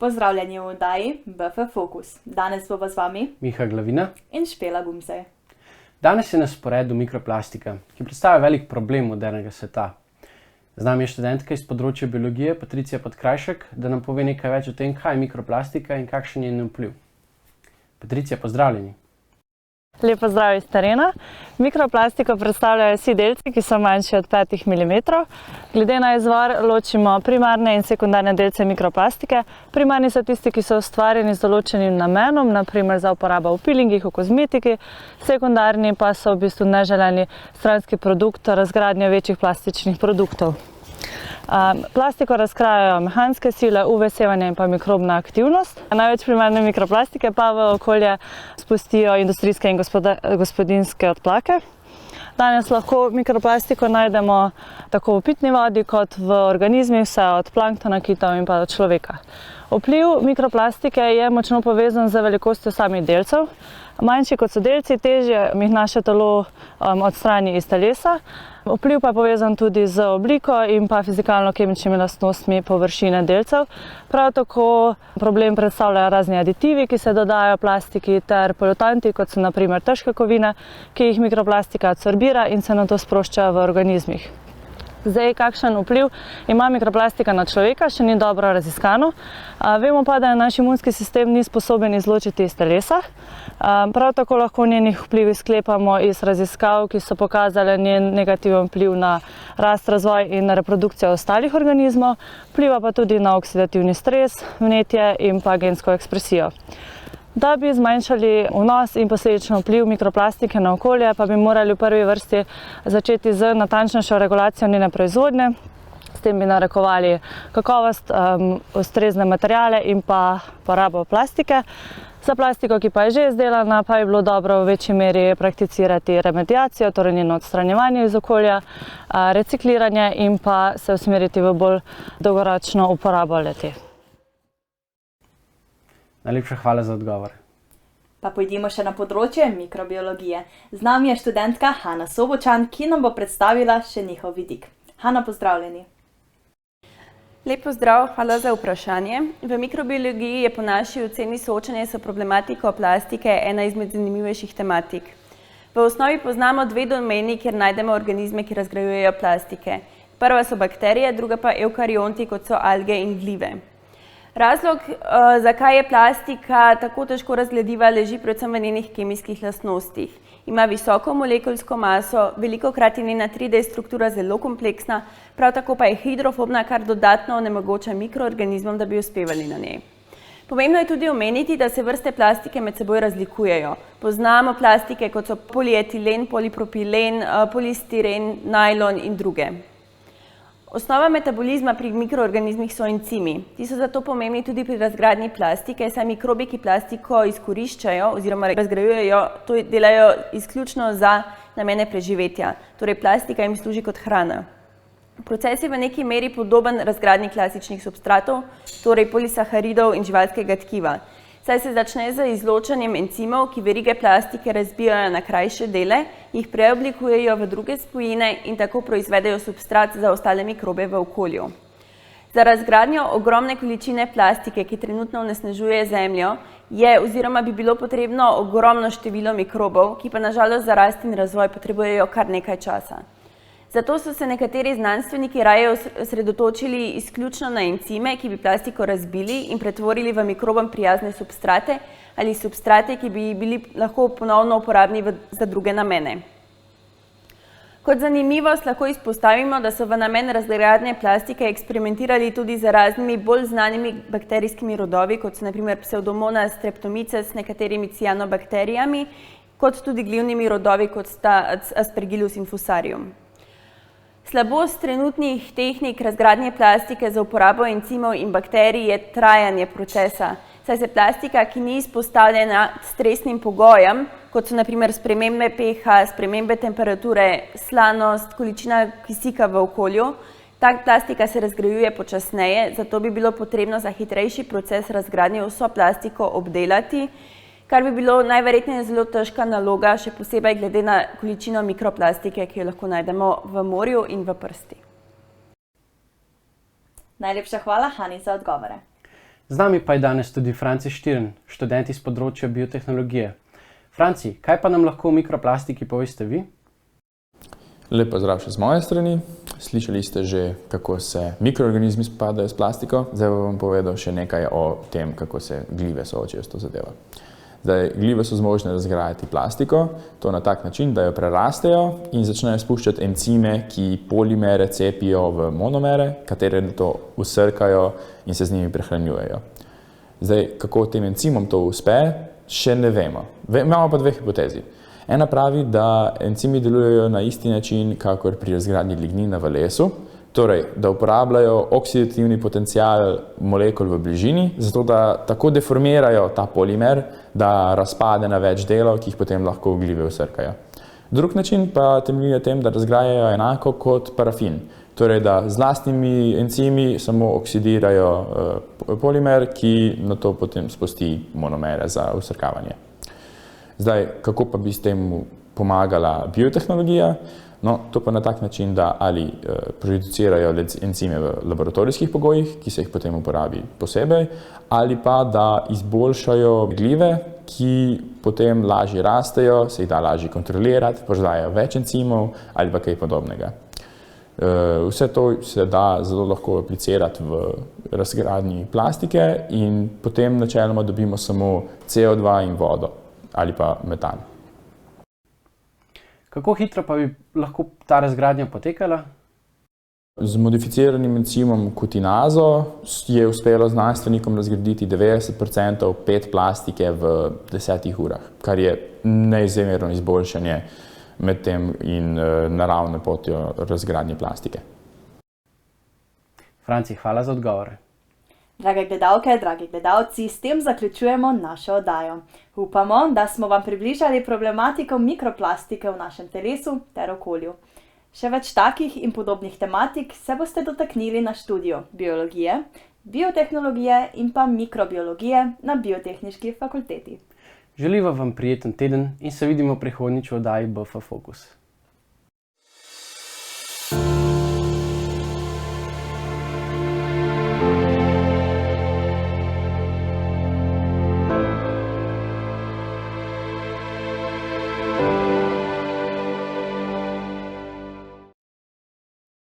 Pozdravljeni v oddaji BF Focus. Danes bova z vami Miha Glavina in Špela Gumsej. Danes je na sporedu mikroplastika, ki predstavlja velik problem modernega sveta. Z nami je študentka iz področja biologije Patricija Podkrajšek, da nam pove nekaj več o tem, kaj je mikroplastika in kakšen je njen vpliv. Patricija, pozdravljeni. Lep pozdrav iz terena. Mikroplastiko predstavljajo vsi delci, ki so manjši od 5 mm. Glede na izvor ločimo primarne in sekundarne delce mikroplastike. Primarni so tisti, ki so ustvarjeni z določenim namenom, naprimer za uporabo v pilingih, v kozmetiki. Sekundarni pa so v bistvu neželeni stranski produkt razgradnje večjih plastičnih produktov. Plastiko razkrajajo mehanske sile, UV sevanje in pa mikrobna aktivnost. Največ primarne mikroplastike pa v okolje spustijo industrijske in gospodinjske odplake. Danes lahko mikroplastiko najdemo tako v pitni vodi kot v organizmih, vse od planktona, kitov in pa do človeka. Vpliv mikroplastike je močno povezan z velikostjo samih delcev. Manjši kot so delci, težje jih naše telo odstrani iz telesa. Vpliv pa je povezan tudi z obliko in pa fizikalno-kemičnimi lastnostmi površine delcev. Prav tako problem predstavljajo razni aditivi, ki se dodajajo plastiki, ter polutanti, kot so na primer težke kovine, ki jih mikroplastika absorbira in se nato sproščajo v organizmih. Zdaj, kakšen vpliv ima mikroplastika na človeka, še ni dobro raziskano. Vemo pa, da naš imunski sistem ni sposoben izločiti iz telesa. Prav tako lahko njenih vplivih sklepamo iz raziskav, ki so pokazale njen negativen vpliv na rast, razvoj in reprodukcijo ostalih organizmov, vpliva pa tudi na oksidativni stres, vnetje in pa gensko ekspresijo. Da bi zmanjšali vnos in posledično vpliv mikroplastike na okolje, pa bi morali v prvi vrsti začeti z natančnejšo regulacijo njene proizvodnje. S tem bi narekovali kakovost, ustrezne materiale in pa porabo plastike. Za plastiko, ki pa je že izdelana, pa je bilo dobro v večji meri prakticirati remediacijo, torej njeno odstranjevanje iz okolja, recikliranje in pa se usmeriti v bolj dolgoročno uporabo le-te. Najlepša hvala za odgovor. Pa pojdimo še na področje mikrobiologije. Z nami je študentka Hanna Sobočan, ki nam bo predstavila še njihov vidik. Hanna, pozdravljeni. Lep pozdrav, hvala za vprašanje. V mikrobiologiji je po naši oceni soočanje s problematiko plastike ena izmed zanimivejših tematik. V osnovi poznamo dve domeni, kjer najdemo organizme, ki razgrajujejo plastike. Prva so bakterije, druga pa eukarionti, kot so alge in glive. Razlog, zakaj je plastika tako težko razgradiva, leži predvsem v njenih kemijskih lastnostih. Ima visoko molekulsko maso, velikokrat je njena 3D struktura zelo kompleksna, prav tako pa je hidrofobna, kar dodatno onemogoča mikroorganizmom, da bi uspevali na njej. Pomembno je tudi omeniti, da se vrste plastike med seboj razlikujejo. Poznamo plastike, kot so polietilen, polipropilen, polistiren, najlon in druge. Osnova metabolizma pri mikroorganizmih so encimi. Ti so zato pomembni tudi pri razgradnji plastike, saj mikrobi, ki plastiko izkoriščajo oziroma razgrajujejo, to delajo izključno za namene preživetja. Torej, plastika jim služi kot hrana. Proces je v neki meri podoben razgradnji klasičnih substratov, torej polisaharidov in živalskega tkiva. Saj se začne z izločanjem encimov, ki verige plastike razbijajo na krajše dele, jih preoblikujejo v druge spojine in tako proizvedejo substrat za ostale mikrobe v okolju. Za razgradnjo ogromne količine plastike, ki trenutno onesnažuje Zemljo, je oziroma bi bilo potrebno ogromno število mikrobov, ki pa na žalost za rast in razvoj potrebujejo kar nekaj časa. Zato so se nekateri znanstveniki raje osredotočili izključno na encime, ki bi plastiko razbili in pretvorili v mikrobom prijazne substrate ali substrate, ki bi bili lahko ponovno uporabni za druge namene. Kot zanimivost lahko izpostavimo, da so v namen razgradnje plastike eksperimentirali tudi z raznimi bolj znanimi bakterijskimi rodovi, kot so na primer Pseudomonas streptomyces s nekaterimi cianobakterijami, kot tudi glivnimi rodovi, kot sta Aspergillus in Fusarium. Slabost trenutnih tehnik razgradnje plastike za uporabo encimov in bakterij je trajanje procesa, saj se plastika, ki ni izpostavljena stresnim pogojem, kot so na primer spremembe pH, spremembe temperature, slanost, količina kisika v okolju, ta plastika se razgrajuje počasneje, zato bi bilo potrebno za hitrejši proces razgradnje vso plastiko obdelati, kar bi bilo najverjetneje zelo težka naloga, še posebej glede na količino mikroplastike, ki jo lahko najdemo v morju in v prsti. Najlepša hvala Hani za odgovore. Z nami pa je danes tudi Franci Štirn, študent iz področja biotehnologije. Franci, kaj pa nam lahko o mikroplastiki poveste vi? Lep pozdrav še z moje strani. Slišali ste že, kako se mikroorganizmi spopadajo s plastiko. Zdaj bom povedal še nekaj o tem, kako se glive soočajo s to zadevo. Zdaj, glive so zmožne razgrajati plastiko, to na tak način, da jo prerastejo in začnejo spuščati encime, ki polimere cepijo v monomere, katere to usrkajo in se z njimi prehranjujejo. Zdaj, kako tem encimom to uspe, še ne vemo. Imamo pa dve hipotezi. Ena pravi, da encimi delujejo na isti način, kakor pri razgradnji lignina v lesu, torej, da uporabljajo oksidativni potencial molekul v bližini, zato da tako deformirajo ta polimer, da razpade na več delov, ki jih potem lahko glive usrkajo. Drug način pa temelji na tem, da razgrajajo enako kot parafin, torej, da z lastnimi encimi samo oksidirajo polimer, ki nato potem spusti monomere za usrkavanje. Zdaj, kako pa bi s tem pomagala biotehnologija? No, to pa na tak način, da ali producirajo encime v laboratorijskih pogojih, ki se jih potem uporabi posebej, ali pa da izboljšajo glive, ki potem lažje rastejo, se jih da lažje kontrolirati, proizvajajo več encimov ali pa kaj podobnega. Vse to se da zelo lahko aplicirati v razgradnji plastike in potem načeloma dobimo samo CO2 in vodo ali pa metan. Kako hitro pa bi lahko ta razgradnja potekala? Z modificiranim encimom kutinazo je uspelo znanstvenikom razgraditi 90% PET plastike v 10 urah, kar je neizmerno izboljšanje med tem in naravno potjo razgradnje plastike. Franci, hvala za odgovore. Drage gledalke, dragi gledalci, s tem zaključujemo našo oddajo. Upamo, da smo vam približali problematiko mikroplastike v našem telesu ter okolju. Še več takih in podobnih tematik se boste dotaknili na študiju biologije, biotehnologije in pa mikrobiologije na Biotehniški fakulteti. Želiva vam prijeten teden in se vidimo prihodnjič v oddaji BF Focus.